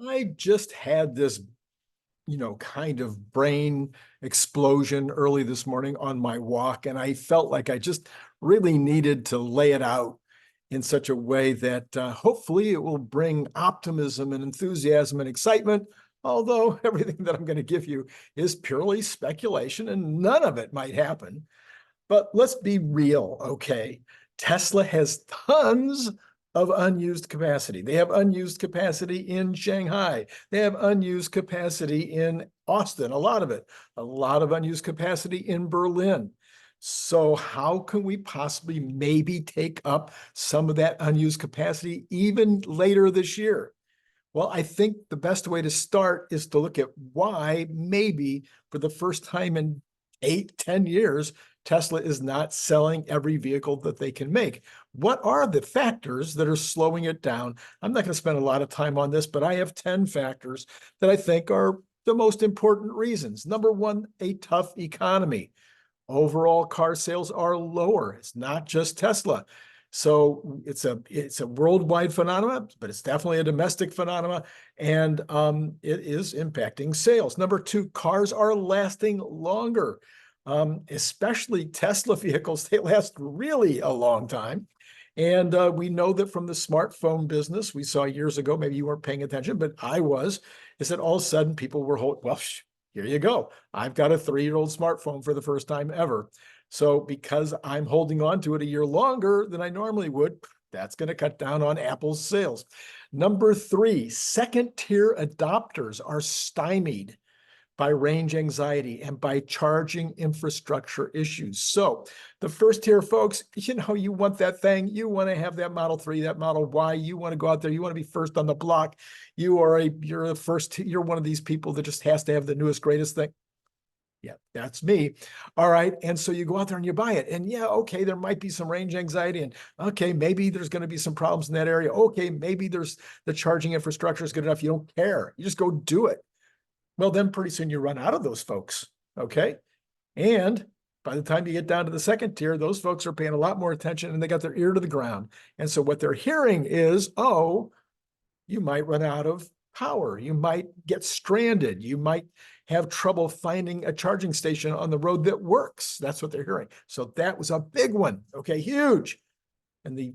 I just had this, kind of brain explosion early this morning on my walk, and I felt like I just really needed to lay it out in such a way that hopefully it will bring optimism and enthusiasm and excitement, although everything that I'm going to give you is purely speculation and none of it might happen. But let's be real, okay? Tesla has tons of unused capacity. They have unused capacity in Shanghai. They have unused capacity in Austin, a lot of it. A lot of unused capacity in Berlin. So how can we possibly maybe take up some of that unused capacity even later this year? Well, I think the best way to start is to look at why maybe for the first time in 8-10 years, Tesla is not selling every vehicle that they can make. What are the factors that are slowing it down? I'm not going to spend a lot of time on this, but I have 10 factors that I think are the most important reasons. Number one, a tough economy. Overall car sales are lower. It's not just Tesla. So it's a worldwide phenomenon, but it's definitely a domestic phenomenon, and it is impacting sales. Number two, cars are lasting longer. Especially Tesla vehicles, they last really a long time. And we know that from the smartphone business we saw years ago, maybe you weren't paying attention, but I was, is that all of a sudden people were here you go. I've got a 3-year-old smartphone for the first time ever. So because I'm holding on to it a year longer than I normally would, that's going to cut down on Apple's sales. Number three, second-tier adopters are stymied by range anxiety and by charging infrastructure issues. So the first tier folks, you want that thing, you want to have that Model 3, that Model Y, you want to go out there, you want to be first on the block. You're one of these people that just has to have the newest, greatest thing. Yeah, that's me. All right. And so you go out there and you buy it. And yeah, okay, there might be some range anxiety. And okay, maybe there's going to be some problems in that area. Okay, maybe the charging infrastructure is good enough. You don't care. You just go do it. Well, then pretty soon you run out of those folks, okay? And by the time you get down to the second tier, those folks are paying a lot more attention and they got their ear to the ground. And so what they're hearing is, oh, you might run out of power. You might get stranded. You might have trouble finding a charging station on the road that works. That's what they're hearing. So that was a big one, okay, huge. And the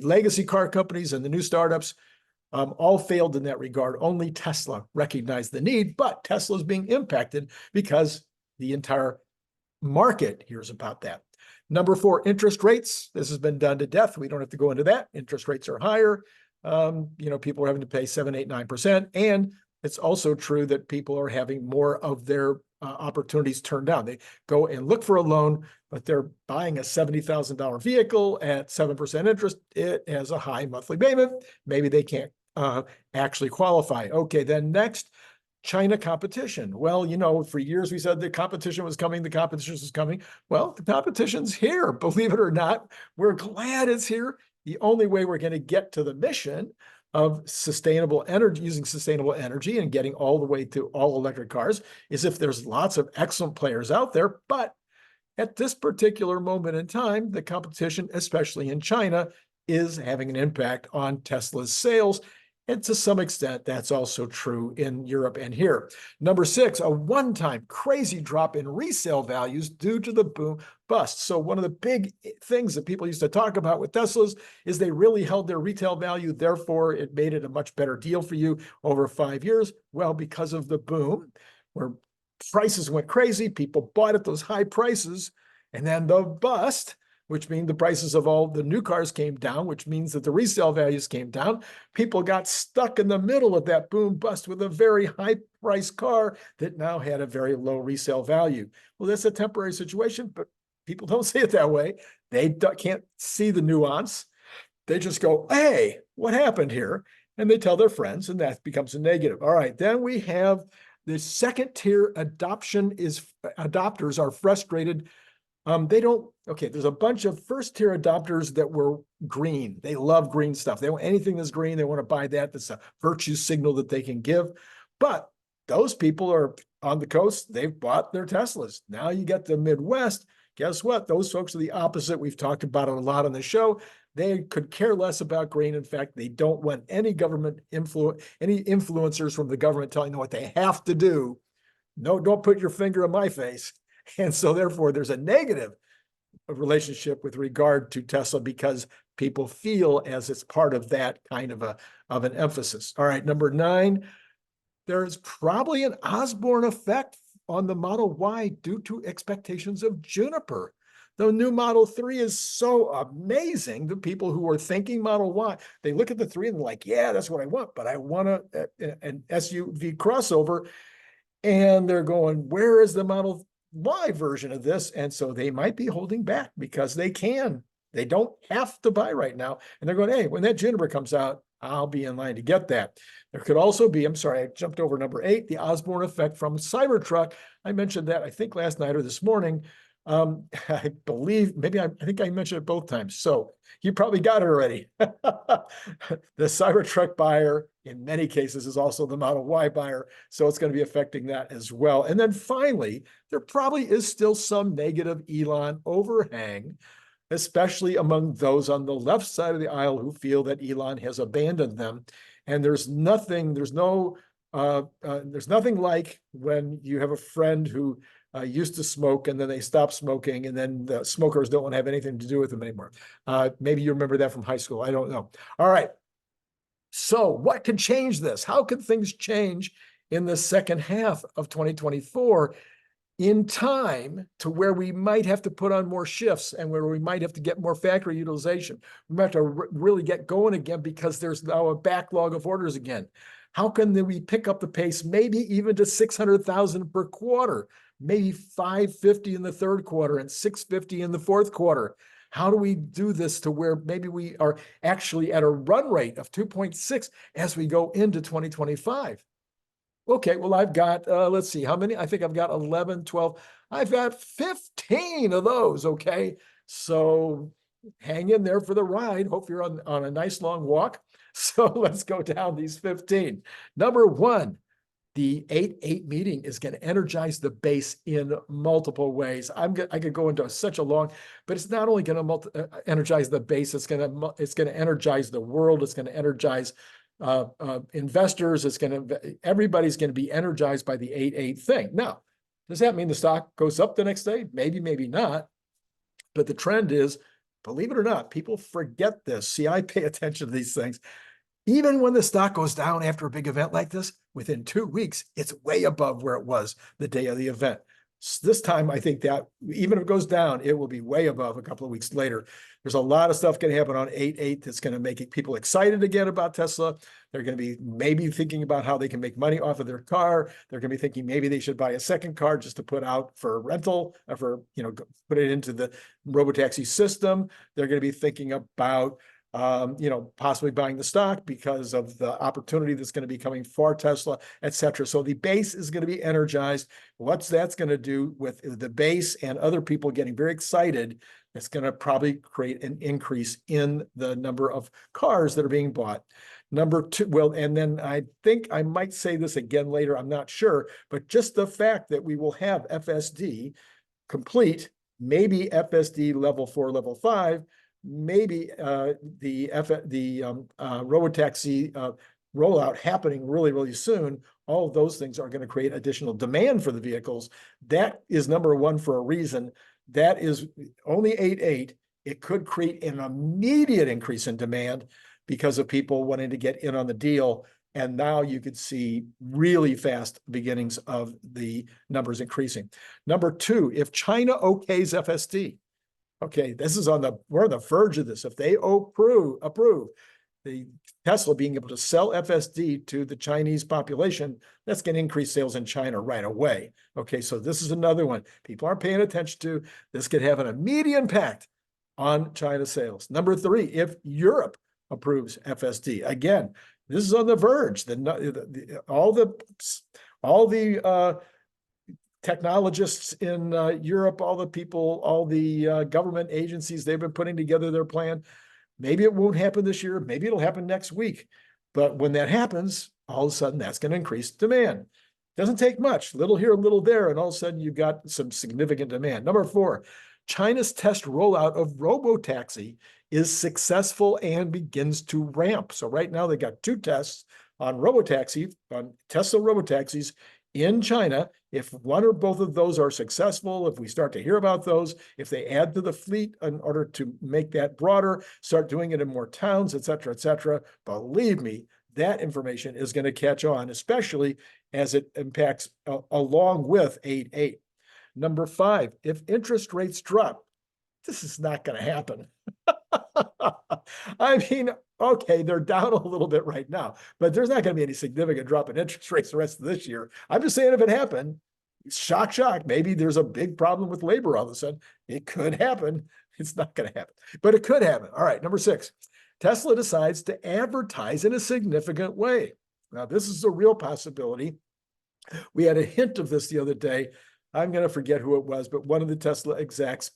legacy car companies and the new startups all failed in that regard. Only Tesla recognized the need, but Tesla is being impacted because the entire market hears about that. Number four, interest rates. This has been done to death. We don't have to go into that. Interest rates are higher. People are having to pay 7%, 8%, 9%. And it's also true that people are having more of their opportunities turned down. They go and look for a loan, but they're buying a $70,000 vehicle at 7% interest. It has a high monthly payment. Maybe they can't actually qualify. Okay, then next, China competition. Well, for years we said the competition was coming, the competition was coming. Well, the competition's here, believe it or not. We're glad it's here. The only way we're going to get to the mission of sustainable energy, using sustainable energy and getting all the way to all electric cars is if there's lots of excellent players out there. But at this particular moment in time, the competition, especially in China, is having an impact on Tesla's sales. And to some extent, that's also true in Europe and here. Number six, a one-time crazy drop in resale values due to the boom bust. So one of the big things that people used to talk about with Teslas is they really held their retail value. Therefore, it made it a much better deal for you over 5 years. Well, because of the boom, where prices went crazy, people bought at those high prices, and then the bust, which means the prices of all the new cars came down, which means that the resale values came down. People got stuck in the middle of that boom bust with a very high price car that now had a very low resale value. Well, that's a temporary situation, but people don't see it that way. They can't see the nuance. They just go, hey, what happened here? And they tell their friends, and that becomes a negative. All right, then we have the second tier adopters are frustrated. There's a bunch of first tier adopters that were green. They love green stuff. They want anything that's green. They want to buy that. That's a virtue signal that they can give. But those people are on the coast. They've bought their Teslas. Now you get the Midwest. Guess what? Those folks are the opposite. We've talked about it a lot on the show. They could care less about grain. In fact, they don't want any government any influencers from the government telling them what they have to do. No, don't put your finger in my face. And so therefore, there's a negative relationship with regard to Tesla because people feel as it's part of that kind of an emphasis. All right, number 9, there's probably an Osborne effect on the Model Y due to expectations of Juniper. The new Model 3 is so amazing. The people who are thinking Model Y, they look at the 3 and they're like, yeah, that's what I want, but I want an SUV crossover. And they're going, where is the Model Y version of this? And so they might be holding back because they can. They don't have to buy right now. And they're going, hey, when that Juniper comes out, I'll be in line to get that. There could also be, I'm sorry, I jumped over number 8, the Osborne effect from Cybertruck. I mentioned that, I think, last night or this morning. I believe, I think I mentioned it both times. So you probably got it already. The Cybertruck buyer, in many cases, is also the Model Y buyer. So it's going to be affecting that as well. And then finally, there probably is still some negative Elon overhang, especially among those on the left side of the aisle who feel that Elon has abandoned them. And there's nothing like when you have a friend who used to smoke and then they stop smoking and then the smokers don't want to have anything to do with them anymore. Maybe you remember that from high school. I don't know. All right. So what could change this? How can things change in the second half of 2024 in time to where we might have to put on more shifts and where we might have to get more factory utilization? We might have to really get going again because there's now a backlog of orders again. How can we pick up the pace, maybe even to 600,000 per quarter, maybe 550 in the third quarter and 650 in the fourth quarter? How do we do this to where maybe we are actually at a run rate of 2.6 as we go into 2025? Okay, well, I've got, let's see, how many? I think I've got 11, 12. I've got 15 of those, okay? So hang in there for the ride. Hope you're on a nice long walk. So let's go down these 15. Number 1, the 8-8 meeting is going to energize the base in multiple ways. I could go into such a long, but it's not only going to energize the base, it's going to energize the world. It's going to energize investors. Everybody's going to be energized by the 8-8 thing. Now, does that mean the stock goes up the next day? Maybe, maybe not. But the trend is, believe it or not, people forget this. See, I pay attention to these things. Even when the stock goes down after a big event like this, within 2 weeks, it's way above where it was the day of the event. This time, I think that even if it goes down, it will be way above a couple of weeks later. There's a lot of stuff going to happen on 8-8 that's going to make people excited again about Tesla. They're going to be maybe thinking about how they can make money off of their car. They're going to be thinking maybe they should buy a second car just to put out for rental, or put it into the robotaxi system. They're going to be thinking about possibly buying the stock because of the opportunity that's going to be coming for Tesla, et cetera. So the base is going to be energized. What's that's going to do with the base and other people getting very excited? It's going to probably create an increase in the number of cars that are being bought. Number 2, well, and then I think I might say this again later, I'm not sure, but just the fact that we will have FSD complete, maybe FSD level 4, level 5, maybe the robotaxi rollout happening really, really soon. All of those things are going to create additional demand for the vehicles. That is number 1 for a reason. That is only 8-8. It could create an immediate increase in demand because of people wanting to get in on the deal. And now you could see really fast beginnings of the numbers increasing. Number 2, if China okays FSD, okay, this is we're on the verge of this. If they approve the Tesla being able to sell FSD to the Chinese population, that's going to increase sales in China right away. Okay, so this is another one people aren't paying attention to. This could have an immediate impact on China sales. Number 3, if Europe approves FSD, again, this is on the verge. All the technologists in Europe, all the people, all the government agencies, they've been putting together their plan. Maybe it won't happen this year. Maybe it'll happen next week. But when that happens, all of a sudden, that's going to increase demand. Doesn't take much, little here, little there, and all of a sudden, you've got some significant demand. Number 4, China's test rollout of robotaxi is successful and begins to ramp. So right now they got 2 tests on robotaxi, on Tesla robotaxis in China. If one or both of those are successful, if we start to hear about those, if they add to the fleet in order to make that broader, start doing it in more towns, et cetera, believe me, that information is going to catch on, especially as it impacts along with 8.8. Number 5, if interest rates drop, this is not going to happen. I mean, okay, they're down a little bit right now, but there's not going to be any significant drop in interest rates the rest of this year. I'm just saying if it happened, shock, maybe there's a big problem with labor all of a sudden. It could happen. It's not going to happen, but it could happen. All right, number 6, Tesla decides to advertise in a significant way. Now, this is a real possibility. We had a hint of this the other day. I'm going to forget who it was, but one of the Tesla execs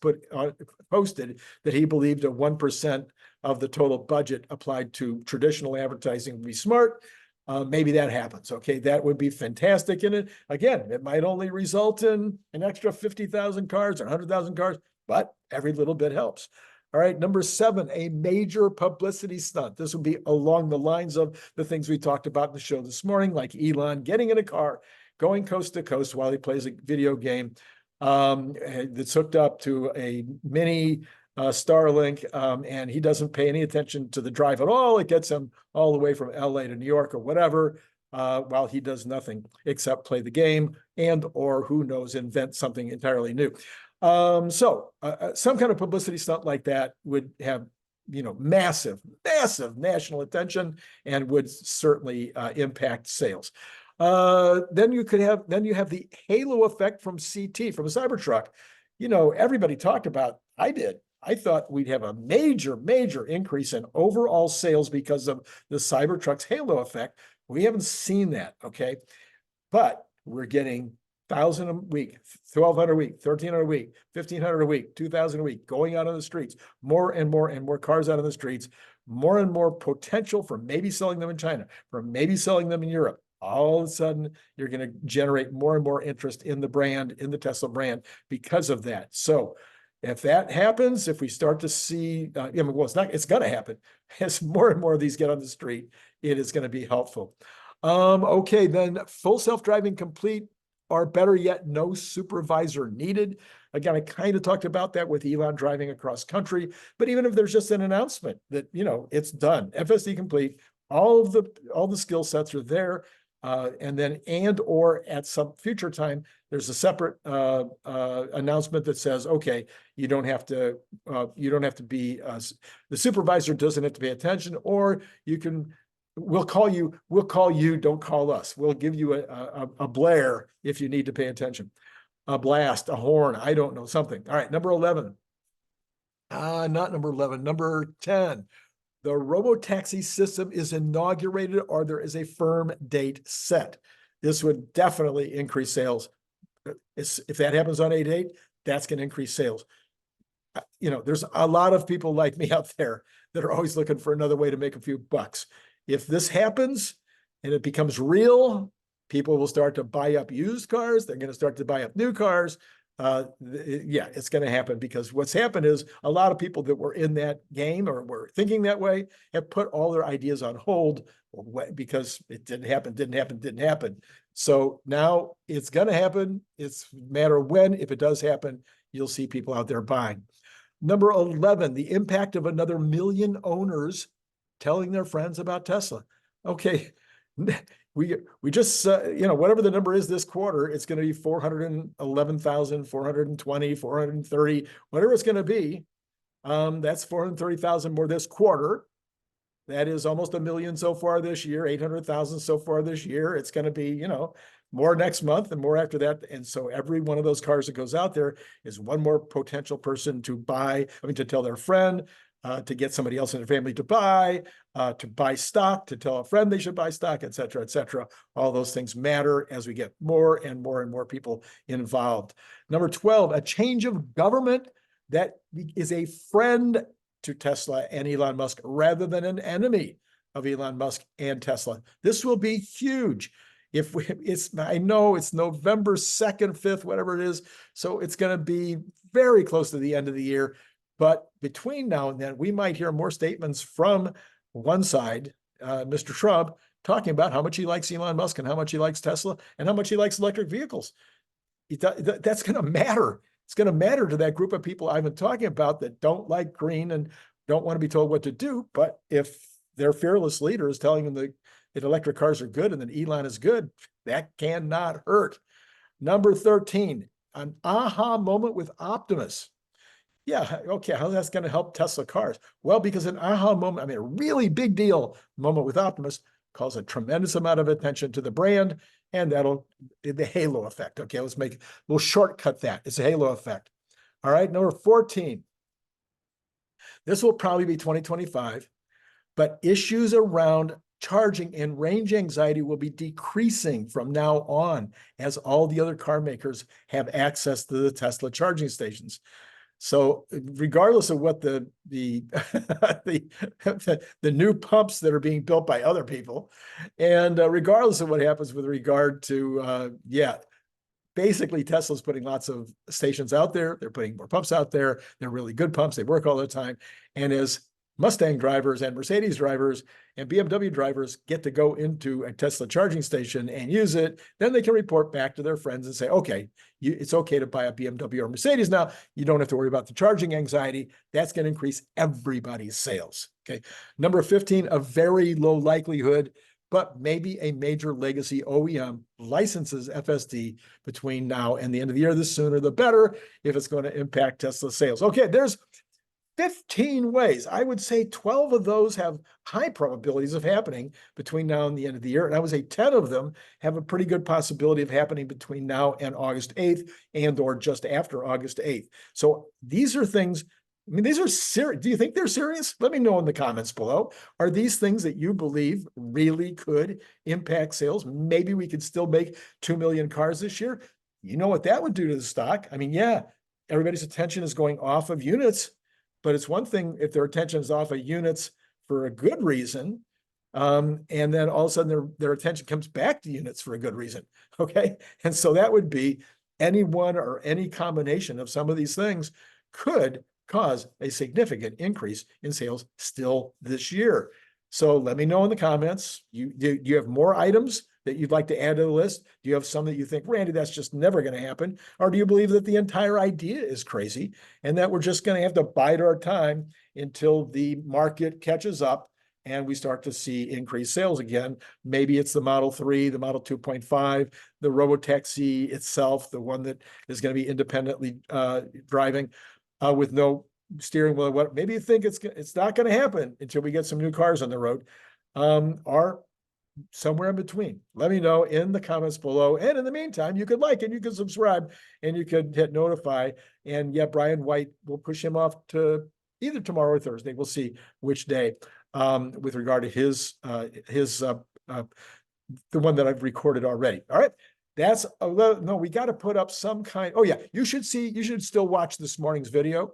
posted that he believed a 1% of the total budget applied to traditional advertising would be smart. Maybe that happens. Okay, that would be fantastic. And it might only result in an extra 50,000 cars or 100,000 cars, but every little bit helps. All right, number 7, a major publicity stunt. This would be along the lines of the things we talked about in the show this morning, like Elon getting in a car, going coast to coast while he plays a video game that's hooked up to a mini Starlink, and he doesn't pay any attention to the drive at all. It gets him all the way from LA to New York or whatever, while he does nothing except play the game and, or who knows, invent something entirely new. Some kind of publicity stunt like that would have, massive national attention and would certainly impact sales. Then you have the halo effect from CT, from a Cybertruck. Everybody talked about, I thought we'd have a major increase in overall sales because of the Cybertruck's halo effect. We haven't seen that, okay? But we're getting 1,000 a week, 1,200 a week, 1,300 a week, 1,500 a week, 2,000 a week, going out on the streets, more and more cars out on the streets, more and more potential for maybe selling them in China, for maybe selling them in Europe. All of a sudden, you're going to generate more and more interest in the brand, in the Tesla brand, because of that. So if that happens, if we start to see, it's going to happen. As more and more of these get on the street, it is going to be helpful. Okay, then full self-driving complete, or better yet, no supervisor needed. Again, I kind of talked about that with Elon driving across country, but even if there's just an announcement that, it's done, FSD complete, all the skill sets are there. And then, or at some future time, there's a separate announcement that says, okay, you don't have to be, the supervisor doesn't have to pay attention, or we'll call you, don't call us. We'll give you a blare if you need to pay attention, a blast, a horn, I don't know, something. All right, number 11. Not number 11, number 10. The robotaxi system is inaugurated, or there is a firm date set. This would definitely increase sales. If that happens on 8.8, that's going to increase sales. There's a lot of people like me out there that are always looking for another way to make a few bucks. If this happens and it becomes real, people will start to buy up used cars. They're going to start to buy up new cars. It's going to happen, because what's happened is a lot of people that were in that game or were thinking that way have put all their ideas on hold because it didn't happen. So now it's going to happen. It's a matter of when. If it does happen, you'll see people out there buying. Number 11, the impact of another 1 million owners telling their friends about Tesla. Okay. We just, whatever the number is this quarter, it's going to be 411,000, 420, 430, whatever it's going to be. That's 430,000 more this quarter. That is almost 1 million so far this year, 800,000 so far this year. It's going to be, more next month and more after that. And so every one of those cars that goes out there is one more potential person to tell their friend, to get somebody else in their family to buy stock, to tell a friend they should buy stock, et cetera, et cetera. All those things matter as we get more and more people involved. Number 12, a change of government that is a friend to Tesla and Elon Musk rather than an enemy of Elon Musk and Tesla. This will be huge. I know it's November 2nd, 5th, whatever it is. So it's going to be very close to the end of the year. But between now and then, we might hear more statements from one side, Mr. Trump, talking about how much he likes Elon Musk and how much he likes Tesla and how much he likes electric vehicles. That's going to matter. It's going to matter to that group of people I've been talking about that don't like green and don't want to be told what to do. But if their fearless leader is telling them that electric cars are good and that Elon is good, that cannot hurt. Number 13, an aha moment with Optimus. Yeah, okay, how that's going to help Tesla cars? Well, because an aha moment, I mean, a really big deal moment with Optimus calls a tremendous amount of attention to the brand, and that'll the halo effect. Okay, we'll shortcut that. It's a halo effect. All right, number 14. This will probably be 2025, but issues around charging and range anxiety will be decreasing from now on as all the other car makers have access to the Tesla charging stations. So regardless of what the new pumps that are being built by other people, and regardless of what happens with regard to, basically Tesla's putting lots of stations out there. They're putting more pumps out there. They're really good pumps. They work all the time. And as Mustang drivers and Mercedes drivers and BMW drivers get to go into a Tesla charging station and use it, then they can report back to their friends and say, okay, it's okay to buy a BMW or Mercedes now. You don't have to worry about the charging anxiety. That's going to increase everybody's sales. Okay. Number 15, a very low likelihood, but maybe a major legacy OEM licenses FSD between now and the end of the year. The sooner the better if it's going to impact Tesla sales. Okay, there's 15 ways. I would say 12 of those have high probabilities of happening between now and the end of the year. And I would say 10 of them have a pretty good possibility of happening between now and August 8th and or just after August 8th. So these are things, I mean, these are serious. Do you think they're serious? Let me know in the comments below. Are these things that you believe really could impact sales? Maybe we could still make 2 million cars this year. You know what that would do to the stock? I mean, yeah, everybody's attention is going off of units. But it's one thing if their attention is off of units for a good reason, and then all of a sudden their attention comes back to units for a good reason, okay? And so that would be any one or any combination of some of these things could cause a significant increase in sales still this year. So let me know in the comments. Do you have more items that you'd like to add to the list? Do you have some that you think, Randy, that's just never going to happen? Or do you believe that the entire idea is crazy and that we're just going to have to bide our time until the market catches up and we start to see increased sales again? Maybe it's the Model 3, the Model 2.5, the Robotaxi itself, the one that is going to be independently driving with no steering wheel. Maybe you think it's not going to happen until we get some new cars on the road, or somewhere in between. Let me know in the comments below. And in the meantime, you could like and you could subscribe and you could hit notify. And yeah, Brian White, will push him off to either tomorrow or Thursday. We'll see which day with regard to the one that I've recorded already. All right. That's no, we got to put up some kind. Oh yeah, you should still watch this morning's video.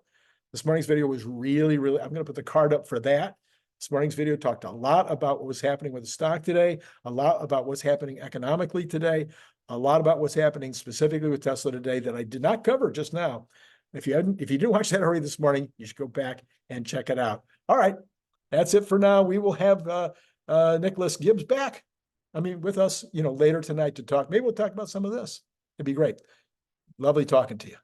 This morning's video was really, I'm going to put the card up for that. This morning's video talked a lot about what was happening with the stock today, a lot about what's happening economically today, a lot about what's happening specifically with Tesla today that I did not cover just now. If you didn't watch that already this morning, you should go back and check it out. All right, that's it for now. We will have Nicholas Gibbs back. With us, later tonight to talk. Maybe we'll talk about some of this. It'd be great. Lovely talking to you.